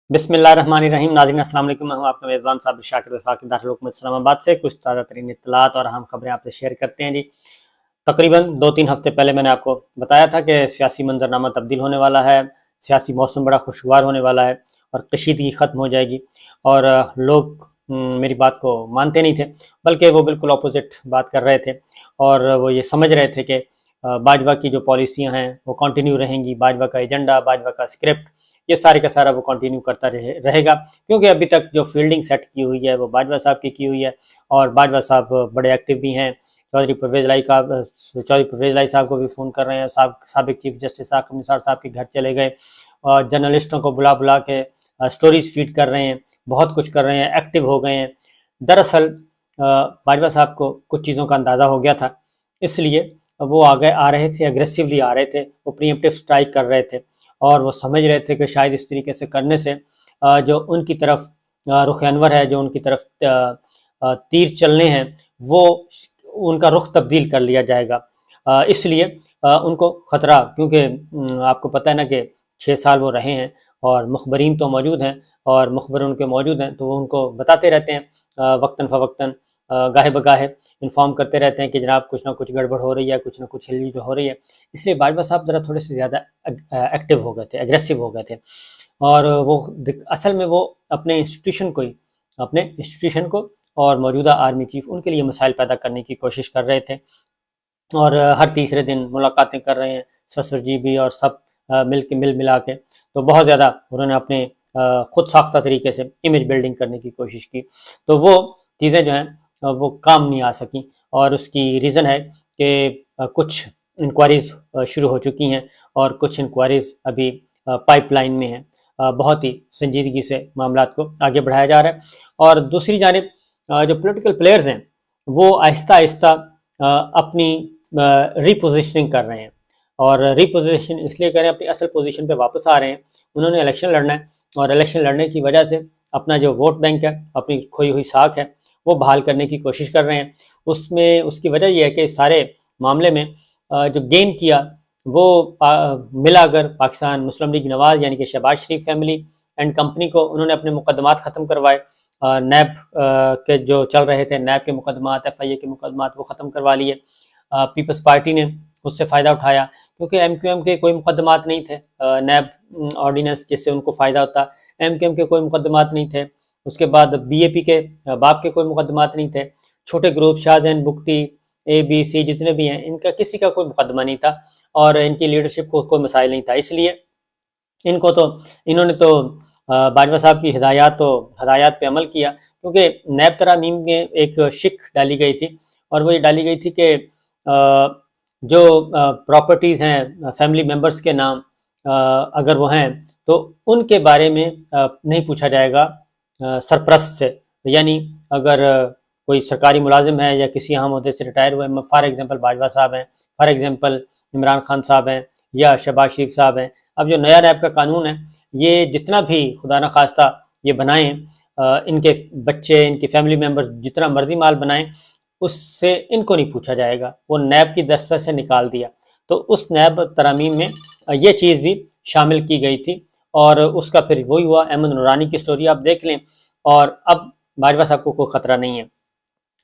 بسم اللہ الرحمن الرحیم. ناظرین السلام علیکم. میں ہوں آپ کا میزبان صابر شاکر وفاقی دارالحکومت اسلام آباد سے. کچھ تازہ ترین اطلاعات اور اہم خبریں آپ سے شیئر کرتے ہیں جی. تقریباً 2-3 ہفتے پہلے میں نے آپ کو بتایا تھا کہ سیاسی منظرنامہ تبدیل ہونے والا ہے, سیاسی موسم بڑا خوشگوار ہونے والا ہے اور کشیدگی ختم ہو جائے گی. اور لوگ میری بات کو مانتے نہیں تھے, بلکہ وہ بالکل اپوزٹ بات کر رہے تھے, اور وہ یہ سمجھ رہے تھے کہ باجوہ کی جو پالیسیاں ہیں وہ کنٹینیو رہیں گی, باجوہ کا ایجنڈا, باجوہ کا اسکرپٹ, یہ سارے کا سارا وہ کنٹینیو کرتا رہے گا, کیونکہ ابھی تک جو فیلڈنگ سیٹ کی ہوئی ہے وہ باجوہ صاحب کی ہوئی ہے, اور باجوہ صاحب بڑے ایکٹیو بھی ہیں. چودھری پرویز لائی صاحب کو بھی فون کر رہے ہیں, سابق چیف جسٹس ثاقب نثار صاحب کے گھر چلے گئے, اور جرنلسٹوں کو بلا بلا کے سٹوریز فیڈ کر رہے ہیں, بہت کچھ کر رہے ہیں, ایکٹیو ہو گئے ہیں. دراصل باجوہ صاحب کو کچھ چیزوں کا اندازہ ہو گیا تھا, اس لیے وہ آ رہے تھے, اگریسیولی آ رہے تھے, وہ پریمپٹیو سٹرائک کر رہے تھے, اور وہ سمجھ رہے تھے کہ شاید اس طریقے سے کرنے سے جو ان کی طرف رخ انور ہے, جو ان کی طرف تیر چلنے ہیں, وہ ان کا رخ تبدیل کر لیا جائے گا. اس لیے ان کو خطرہ, کیونکہ آپ کو پتہ ہے نا کہ 6 سال وہ رہے ہیں, اور مخبرین تو موجود ہیں, اور مخبر ان کے موجود ہیں, تو وہ ان کو بتاتے رہتے ہیں وقتاً فوقتاً, گاہے بگاہے انفارم کرتے رہتے ہیں کہ جناب کچھ نہ کچھ گڑبڑ ہو رہی ہے, کچھ نہ کچھ ہل ہو رہی ہے. اس لیے باجوہ صاحب ذرا تھوڑے سے زیادہ ایکٹیو ہو گئے تھے, اگریسو ہو گئے تھے, اور وہ اصل میں وہ اپنے انسٹیٹیوشن کو اور موجودہ آرمی چیف ان کے لیے مسائل پیدا کرنے کی کوشش کر رہے تھے, اور ہر تیسرے دن ملاقاتیں کر رہے ہیں سسر جی بھی, اور سب مل ملا کے, تو بہت زیادہ انہوں نے اپنے خود ساختہ طریقے سے امیج بلڈنگ کرنے کی کوشش کی. تو وہ چیزیں جو ہیں وہ کام نہیں آ سکیں, اور اس کی ریزن ہے کہ کچھ انکوائریز شروع ہو چکی ہیں, اور کچھ انکوائریز ابھی پائپ لائن میں ہیں. بہت ہی سنجیدگی سے معاملات کو آگے بڑھایا جا رہا ہے. اور دوسری جانب جو پولیٹیکل پلیئرز ہیں وہ آہستہ آہستہ اپنی ری پوزیشننگ کر رہے ہیں, اور ری پوزیشن اس لیے کر رہے ہیں, اپنی اصل پوزیشن پہ واپس آ رہے ہیں. انہوں نے الیکشن لڑنا ہے, اور الیکشن لڑنے کی وجہ سے اپنا جو ووٹ بینک ہے, اپنی کھوئی ہوئی ساکھ ہے, وہ بحال کرنے کی کوشش کر رہے ہیں. اس کی وجہ یہ ہے کہ اس سارے معاملے میں جو گین کیا وہ ملا اگر پاکستان مسلم لیگ نواز یعنی کہ شہباز شریف فیملی اینڈ کمپنی کو, انہوں نے اپنے مقدمات ختم کروائے, نیب کے جو چل رہے تھے, نیب کے مقدمات, ایف آئی اے کے مقدمات, وہ ختم کروا لیے. پیپلز پارٹی نے اس سے فائدہ اٹھایا, کیونکہ ایم کیو ایم کے کوئی مقدمات نہیں تھے, نیب آرڈیننس جس سے ان کو فائدہ ہوتا, ایم کیو ایم کے کوئی مقدمات نہیں تھے. اس کے بعد بی اے پی کے باپ کے کوئی مقدمات نہیں تھے. چھوٹے گروپ شاہزین بگٹی اے بی سی جتنے بھی ہیں, ان کا کسی کا کوئی مقدمہ نہیں تھا, اور ان کی لیڈرشپ کو کوئی مسائل نہیں تھا. اس لیے انہوں نے تو باجوہ صاحب کی ہدایات پہ عمل کیا, کیونکہ نیب ترامیم میں ایک شک ڈالی گئی تھی, اور وہ یہ ڈالی گئی تھی کہ جو پراپرٹیز ہیں فیملی ممبرز کے نام اگر وہ ہیں تو ان کے بارے میں نہیں پوچھا جائے گا سرپرست سے. یعنی اگر کوئی سرکاری ملازم ہے یا کسی اہم عہدے سے ریٹائر ہوئے, فار ایگزامپل باجوہ صاحب ہیں, فار ایگزامپل عمران خان صاحب ہیں, یا شہباز شریف صاحب ہیں. اب جو نیا نیب کا قانون ہے, یہ جتنا بھی خدا نہ خواستہ یہ بنائیں, ان کے بچے, ان کی فیملی ممبر جتنا مرضی مال بنائیں, اس سے ان کو نہیں پوچھا جائے گا. وہ نیب کی دستہ سے نکال دیا. تو اس نیب ترامیم میں یہ چیز بھی شامل کی گئی تھی, اور اس کا پھر وہی ہوا. احمد نورانی کی سٹوری آپ دیکھ لیں, اور اب باجوہ صاحب کو کوئی خطرہ نہیں ہے.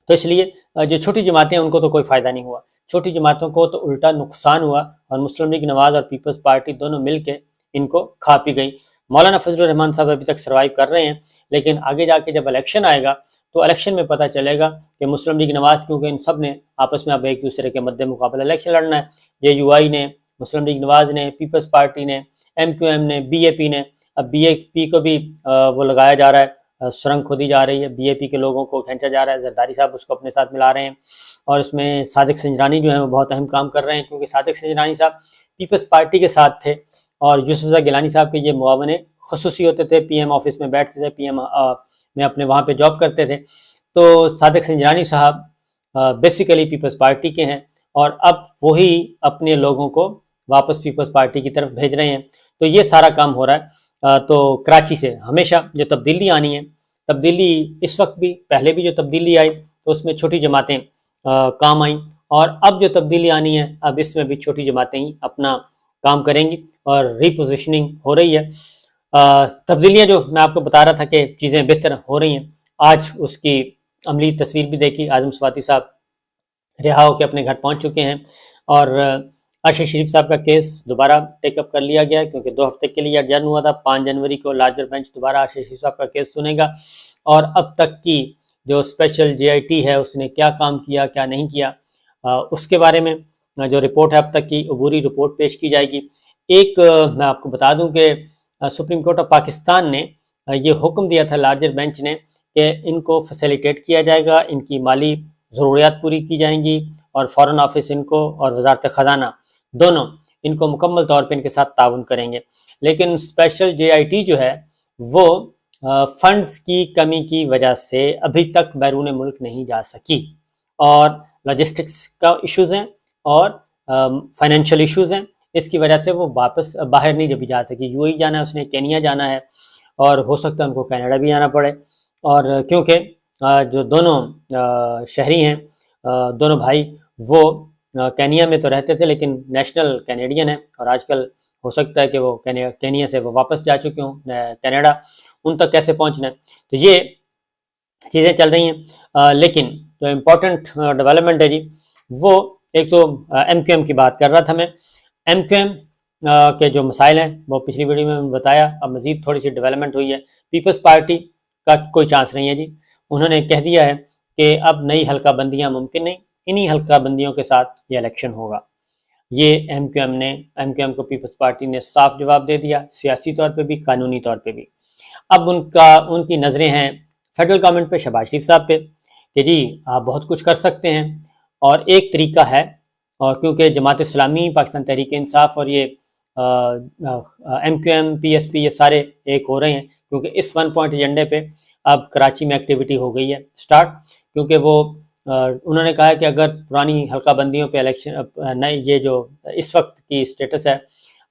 تو اس لیے جو چھوٹی جماعتیں ہیں ان کو تو کوئی فائدہ نہیں ہوا, چھوٹی جماعتوں کو تو الٹا نقصان ہوا, اور مسلم لیگ نواز اور پیپلز پارٹی دونوں مل کے ان کو کھا پی گئی. مولانا فضل الرحمان صاحب ابھی تک سروائیو کر رہے ہیں, لیکن آگے جا کے جب الیکشن آئے گا تو الیکشن میں پتہ چلے گا کہ مسلم لیگ نواز, کیونکہ ان سب نے آپس میں اب ایک دوسرے کے مد مقابل الیکشن لڑنا ہے, جے یو آئی نے, مسلم لیگ نواز نے, پیپلز پارٹی نے, ایم کیو ایم نے, بی اے پی نے. اب بی اے پی کو بھی وہ لگایا جا رہا ہے, سرنگ کھودی جا رہی ہے, بی اے پی کے لوگوں کو کھینچا جا رہا ہے, زرداری صاحب اس کو اپنے ساتھ ملا رہے ہیں, اور اس میں صادق سنجرانی جو ہیں وہ بہت اہم کام کر رہے ہیں, کیونکہ صادق سنجرانی صاحب پیپلز پارٹی کے ساتھ تھے, اور یوسف رضا گیلانی صاحب کے یہ معاون خصوصی ہوتے تھے, پی ایم آفس میں بیٹھتے تھے, پی ایم میں اپنے وہاں پہ جاب کرتے تھے. تو صادق سنجرانی صاحب بیسیکلی پیپلز پارٹی کے ہیں, اور اب وہی اپنے لوگوں کو واپس پیپلز پارٹی کی طرف بھیج رہے ہیں. تو یہ سارا کام ہو رہا ہے. تو کراچی سے ہمیشہ جو تبدیلی آنی ہے, تبدیلی اس وقت بھی, پہلے بھی جو تبدیلی آئی تو اس میں چھوٹی جماعتیں کام آئیں, اور اب جو تبدیلی آنی ہے اب اس میں بھی چھوٹی جماعتیں ہی اپنا کام کریں گی, اور ری پوزیشننگ ہو رہی ہے. تبدیلیاں جو میں آپ کو بتا رہا تھا کہ چیزیں بہتر ہو رہی ہیں، آج اس کی عملی تصویر بھی دیکھی۔ اعظم سواتی صاحب رہا ہو کے اپنے گھر پہنچ چکے ہیں، اور ارشد شریف صاحب کا کیس دوبارہ ٹیک اپ کر لیا گیا، کیونکہ 2 ہفتے کے لیے ایڈجرن ہوا تھا۔ 5 جنوری کو لارجر بینچ دوبارہ ارشد شریف صاحب کا کیس سنے گا، اور اب تک کی جو اسپیشل جے آئی ٹی ہے اس نے کیا کام کیا کیا نہیں کیا، اس کے بارے میں جو رپورٹ ہے اب تک کی عبوری رپورٹ پیش کی جائے گی۔ ایک میں آپ کو بتا دوں کہ سپریم کورٹ آف پاکستان نے یہ حکم دیا تھا لارجر بینچ نے کہ ان کو فیسیلیٹیٹ کیا جائے گا، ان کی مالی ضروریات پوری کی جائیں گی، اور فارن آفس ان کو اور وزارت خزانہ دونوں ان کو مکمل طور پہ ان کے ساتھ تعاون کریں گے۔ لیکن اسپیشل جے آئی ٹی جو ہے وہ فنڈز کی کمی کی وجہ سے ابھی تک بیرون ملک نہیں جا سکی، اور لاجسٹکس کا ایشوز ہیں اور فائنینشیل ایشوز ہیں، اس کی وجہ سے وہ واپس باہر نہیں بھی جا سکی۔ یو اے جانا ہے اس نے، کینیا جانا ہے، اور ہو سکتا ہے ان کو کینیڈا بھی جانا پڑے، اور کیونکہ جو دونوں شہری ہیں، دونوں بھائی، وہ کینیا میں تو رہتے تھے لیکن نیشنل کینیڈین ہیں، اور آج کل ہو سکتا ہے کہ وہ کینیا سے وہ واپس جا چکے ہوں کینیڈا، ان تک کیسے پہنچنا ہے، تو یہ چیزیں چل رہی ہیں۔ لیکن جو امپورٹنٹ ڈیولپمنٹ ہے جی، وہ ایک تو ایم کیو ایم کی بات کر رہا تھا میں۔ ایم کیو ایم کے جو مسائل ہیں وہ پچھلی ویڈیو میں بتایا، اب مزید تھوڑی سی ڈیولپمنٹ ہوئی ہے۔ پیپلز پارٹی کا کوئی چانس نہیں ہے جی، انہوں نے کہہ دیا ہے کہ اب نئی حلقہ بندیاں ممکن نہیں، انہی حلقہ بندیوں کے ساتھ یہ الیکشن ہوگا۔ یہ ایم کیو ایم کو پیپلز پارٹی نے صاف جواب دے دیا، سیاسی طور پہ بھی قانونی طور پہ بھی۔ اب ان کی نظریں ہیں فیڈرل گورنمنٹ پہ، شہباز شریف صاحب پہ، کہ جی آپ بہت کچھ کر سکتے ہیں، اور ایک طریقہ ہے، اور کیونکہ جماعت اسلامی، پاکستان تحریک انصاف اور یہ M Q M, P S P, یہ سارے ایک ہو رہے ہیں، کیونکہ اس 1 پوائنٹ ایجنڈے پہ اب کراچی میں ایکٹیویٹی ہو گئی ہے سٹارٹ، کیونکہ وہ انہوں نے کہا ہے کہ اگر پرانی حلقہ بندیوں پہ الیکشن نئے، یہ جو اس وقت کی سٹیٹس ہے،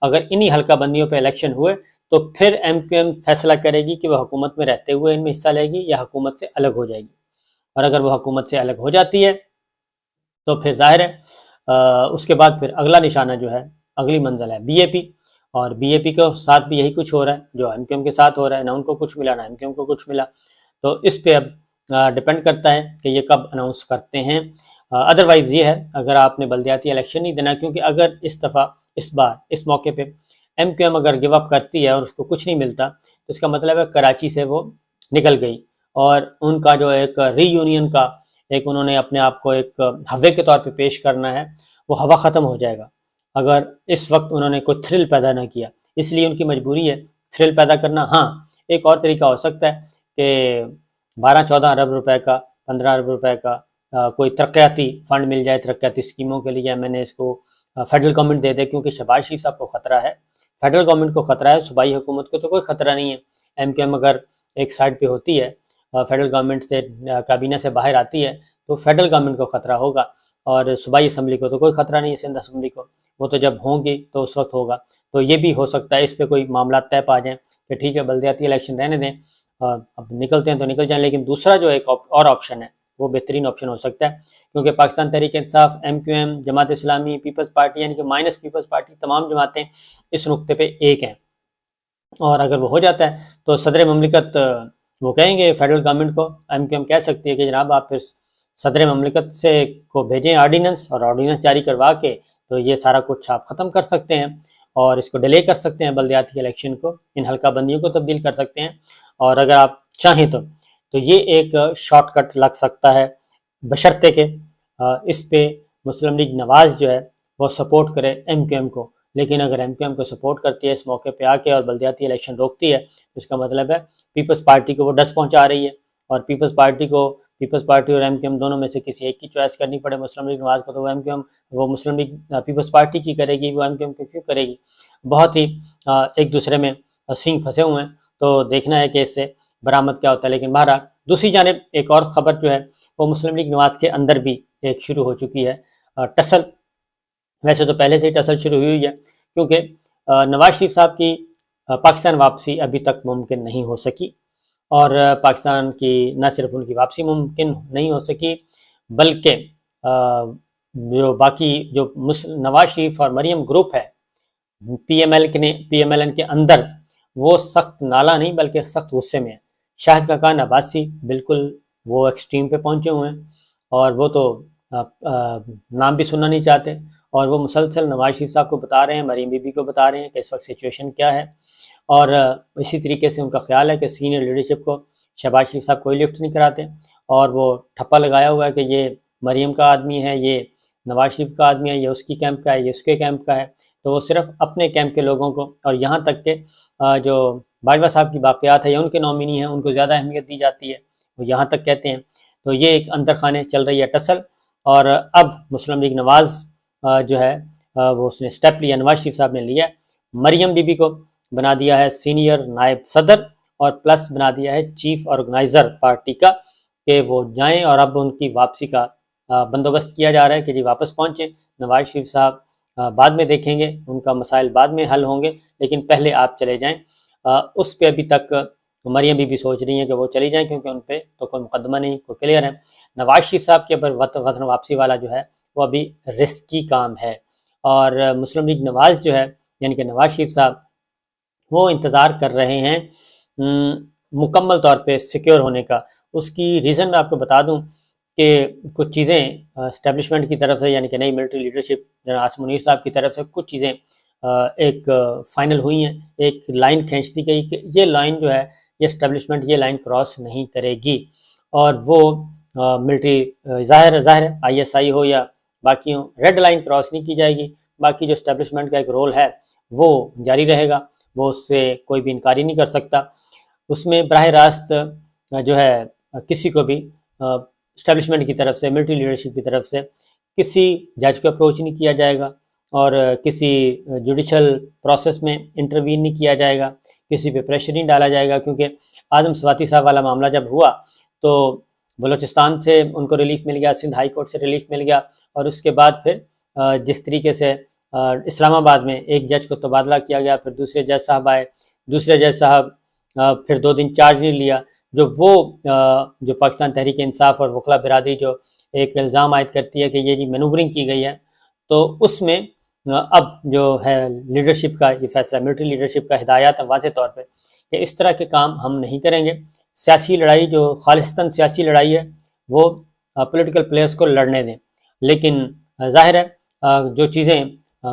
اگر انہی حلقہ بندیوں پہ الیکشن ہوئے تو پھر ایم کیو ایم فیصلہ کرے گی کہ وہ حکومت میں رہتے ہوئے ان میں حصہ لے گی یا حکومت سے الگ ہو جائے گی، اور اگر وہ حکومت سے الگ ہو جاتی ہے تو پھر ظاہر ہے اس کے بعد پھر اگلا نشانہ جو ہے، اگلی منزل ہے بی اے پی، اور بی اے پی کے ساتھ بھی یہی کچھ ہو رہا ہے جو ایم کیو ایم کے ساتھ ہو رہا ہے، نہ ان کو کچھ ملا نہ ایم کیو ایم کو کچھ ملا، تو اس پہ اب ڈپینڈ کرتا ہے کہ یہ کب اناؤنس کرتے ہیں۔ ادروائز یہ ہے اگر آپ نے بلدیاتی الیکشن نہیں دینا، کیونکہ اگر اس بار اس موقع پہ ایم کیو ایم اگر گیو اپ کرتی ہے اور اس کو کچھ نہیں ملتا تو اس کا مطلب ہے کراچی سے وہ نکل گئی، اور ان کا جو ایک ری یونین کا ایک انہوں نے اپنے آپ کو ایک ہوے کے طور پہ پیش کرنا ہے، وہ ہوا ختم ہو جائے گا اگر اس وقت انہوں نے کوئی تھرل پیدا نہ کیا، اس لیے ان کی مجبوری ہے تھرل پیدا کرنا۔ ہاں ایک اور طریقہ ہو سکتا ہے کہ 12-14 ارب روپے کا، 15 ارب روپے کا کوئی ترقیاتی فنڈ مل جائے ترقیاتی اسکیموں کے لیے، میں نے اس کو فیڈرل گورنمنٹ دے دے، کیونکہ شہباز شریف صاحب کو خطرہ ہے، فیڈرل گورنمنٹ کو خطرہ ہے، صوبائی حکومت کو تو کوئی خطرہ نہیں ہے۔ ایم کیو ایم اگر ایک سائڈ پہ ہوتی ہے، فیڈرل گورنمنٹ سے کابینہ سے باہر آتی ہے تو فیڈرل گورنمنٹ کو خطرہ ہوگا، اور صوبائی اسمبلی کو تو کوئی خطرہ نہیں ہے، سندھ اسمبلی کو، وہ تو جب ہوں گی تو اس وقت ہوگا۔ تو یہ بھی ہو سکتا ہے اس پہ کوئی معاملات طے پا جائیں کہ ٹھیک ہے بلدیاتی الیکشن رہنے دیں، اب نکلتے ہیں تو نکل جائیں، لیکن دوسرا جو ایک اور آپشن ہے وہ بہترین آپشن ہو سکتا ہے، کیونکہ Pakistan Tehreek Insaf, M Q M, Jamaat Islami, Peoples party, یعنی کہ مائنس پیپلز پارٹی، تمام جماعتیں اس نقطے پہ ایک ہیں، اور اگر وہ ہو جاتا ہے تو صدر مملکت وہ کہیں گے فیڈرل گورنمنٹ کو، ایم کیو ایم کہہ سکتی ہے کہ جناب آپ پھر صدر مملکت سے کو بھیجیں آرڈیننس، اور آرڈیننس جاری کروا کے تو یہ سارا کچھ آپ ختم کر سکتے ہیں، اور اس کو ڈیلے کر سکتے ہیں بلدیاتی الیکشن کو، ان حلقہ بندیوں کو تبدیل کر سکتے ہیں، اور اگر آپ چاہیں تو یہ ایک شارٹ کٹ لگ سکتا ہے، بشرطے کہ اس پہ مسلم لیگ نواز جو ہے وہ سپورٹ کرے ایم کیو ایم کو، لیکن اگر ایم کیو ایم کو سپورٹ کرتی ہے اس موقع پہ آ کے اور بلدیاتی الیکشن روکتی ہے، اس کا مطلب ہے پیپلز پارٹی کو وہ ڈس پہنچا رہی ہے، اور پیپلز پارٹی اور ایم کیو ایم دونوں میں سے کسی ایک کی چوائس کرنی پڑے مسلم لیگ نواز کو، تو وہ ایم کیو ایم، وہ مسلم لیگ پیپلز پارٹی کی کرے گی، وہ ایم کیو ایم کو کیوں کرے گی؟ بہت ہی ایک دوسرے میں سینگ پھنسے ہوئے ہیں، تو دیکھنا ہے کہ اس سے برآمد کیا ہوتا ہے۔ لیکن بہرحال دوسری جانب ایک اور خبر جو ہے وہ مسلم لیگ نواز کے اندر بھی ایک شروع ہو چکی ہے، ٹسل، ویسے تو پہلے سے ہی ٹسل شروع ہوئی ہے، کیونکہ نواز شریف صاحب کی پاکستان واپسی ابھی تک ممکن نہیں ہو سکی، اور پاکستان کی نہ صرف ان کی واپسی ممکن نہیں ہو سکی، بلکہ جو باقی جو نواز شریف اور مریم گروپ ہے پی ایم ایل این کے اندر، وہ سخت نالا نہیں بلکہ سخت غصے میں ہے۔ شاہد خاقان عباسی بالکل وہ ایکسٹریم پہ پہنچے ہوئے ہیں، اور وہ تو نام بھی سننا نہیں چاہتے، اور وہ مسلسل نواز شریف صاحب کو بتا رہے ہیں، مریم بی بی کو بتا رہے ہیں کہ اس وقت سچویشن کیا ہے، اور اسی طریقے سے ان کا خیال ہے کہ سینئر لیڈرشپ کو شہباز شریف صاحب کوئی لفٹ نہیں کراتے، اور وہ ٹھپا لگایا ہوا ہے کہ یہ مریم کا آدمی ہے، یہ نواز شریف کا آدمی ہے، یہ اس کی کیمپ کا ہے، یہ اس کے کیمپ کا ہے، تو وہ صرف اپنے کیمپ کے لوگوں کو، اور یہاں تک کہ جو باجوہ صاحب کی باقیات ہے یا ان کے نومینی ہیں ان کو زیادہ اہمیت دی جاتی ہے، وہ یہاں تک کہتے ہیں۔ تو یہ ایک اندر خانے چل رہی ہے ٹسل، اور اب مسلم لیگ نواز جو ہے وہ اس نے سٹیپ لیا، نواز شریف صاحب نے لیا ہے، مریم بی بی کو بنا دیا ہے سینئر نائب صدر، اور پلس بنا دیا ہے چیف آرگنائزر پارٹی کا، کہ وہ جائیں، اور اب ان کی واپسی کا بندوبست کیا جا رہا ہے کہ جی واپس پہنچیں، نواز شریف صاحب بعد میں دیکھیں گے، ان کا مسائل بعد میں حل ہوں گے، لیکن پہلے آپ چلے جائیں۔ اس پہ ابھی تک مریم بی سوچ رہی ہیں کہ وہ چلی جائیں، کیونکہ ان پہ تو کوئی مقدمہ نہیں، کوئی کلیئر ہے۔ نواز شریف صاحب کے اوپر وطن واپسی والا جو ہے وہ ابھی رسکی کام ہے، اور مسلم لیگ نواز جو ہے یعنی کہ نواز شریف صاحب وہ انتظار کر رہے ہیں مکمل طور پہ سیکیور ہونے کا۔ اس کی ریزن میں آپ کو بتا دوں کہ کچھ چیزیں اسٹیبلشمنٹ کی طرف سے، یعنی کہ نئی military leadership general Asim Munir صاحب کی طرف سے کچھ چیزیں ایک فائنل ہوئی ہیں، ایک لائن کھینچ دی گئی کہ یہ لائن جو ہے یہ اسٹیبلشمنٹ یہ لائن کراس نہیں کرے گی، اور وہ ملٹری ظاہر ہے آئی ایس آئی ہو یا باقی ہوں، ریڈ لائن کراس نہیں کی جائے گی، باقی جو اسٹیبلشمنٹ کا ایک رول ہے وہ جاری رہے گا، وہ اس سے کوئی بھی انکاری نہیں کر سکتا۔ اس میں براہ راست جو ہے کسی کو بھی اسٹیبلشمنٹ کی طرف سے، ملٹری لیڈرشپ کی طرف سے کسی جج کو اپروچ نہیں کیا جائے گا، اور کسی جوڈیشل پروسیس میں انٹروین نہیں کیا جائے گا، کسی پہ پریشر نہیں ڈالا جائے گا، کیونکہ اعظم سواتی صاحب والا معاملہ جب ہوا تو بلوچستان سے ان کو ریلیف مل گیا، سندھ ہائی کورٹ سے ریلیف مل گیا، اور اس کے بعد پھر جس طریقے سے اسلام آباد میں ایک جج کو تبادلہ کیا گیا، پھر دوسرے جج صاحب آئے، دوسرے جج صاحب پھر 2 دن چارج نہیں لیا، جو پاکستان تحریک انصاف اور وکلا برادری جو ایک الزام عائد کرتی ہے کہ یہ جی مینوورنگ کی گئی ہے، تو اس میں اب جو ہے لیڈرشپ کا یہ فیصلہ، ملٹری لیڈرشپ کا ہدایات ہے واضح طور پہ کہ اس طرح کے کام ہم نہیں کریں گے۔ سیاسی لڑائی جو خالصتاً سیاسی لڑائی ہے وہ پولیٹیکل پلیئرز کو لڑنے دیں، لیکن ظاہر ہے جو چیزیں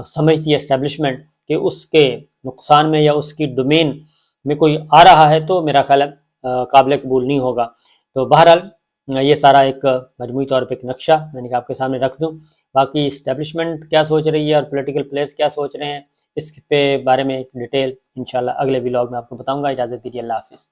سمجھتی ہے اسٹیبلشمنٹ کہ اس کے نقصان میں یا اس کی ڈومین میں کوئی آ رہا ہے، تو میرا خیال ہے قابل قبول نہیں ہوگا۔ تو بہرحال یہ سارا ایک مجموعی طور پہ ایک نقشہ میں نے آپ کے سامنے رکھ دوں، باقی اسٹیبلشمنٹ کیا سوچ رہی ہے اور پولیٹیکل پلیئرز کیا سوچ رہے ہیں اس پہ بارے میں ایک ڈیٹیل انشاءاللہ اگلے ولاگ میں آپ کو بتاؤں گا۔ اجازت دیجیے، اللہ حافظ۔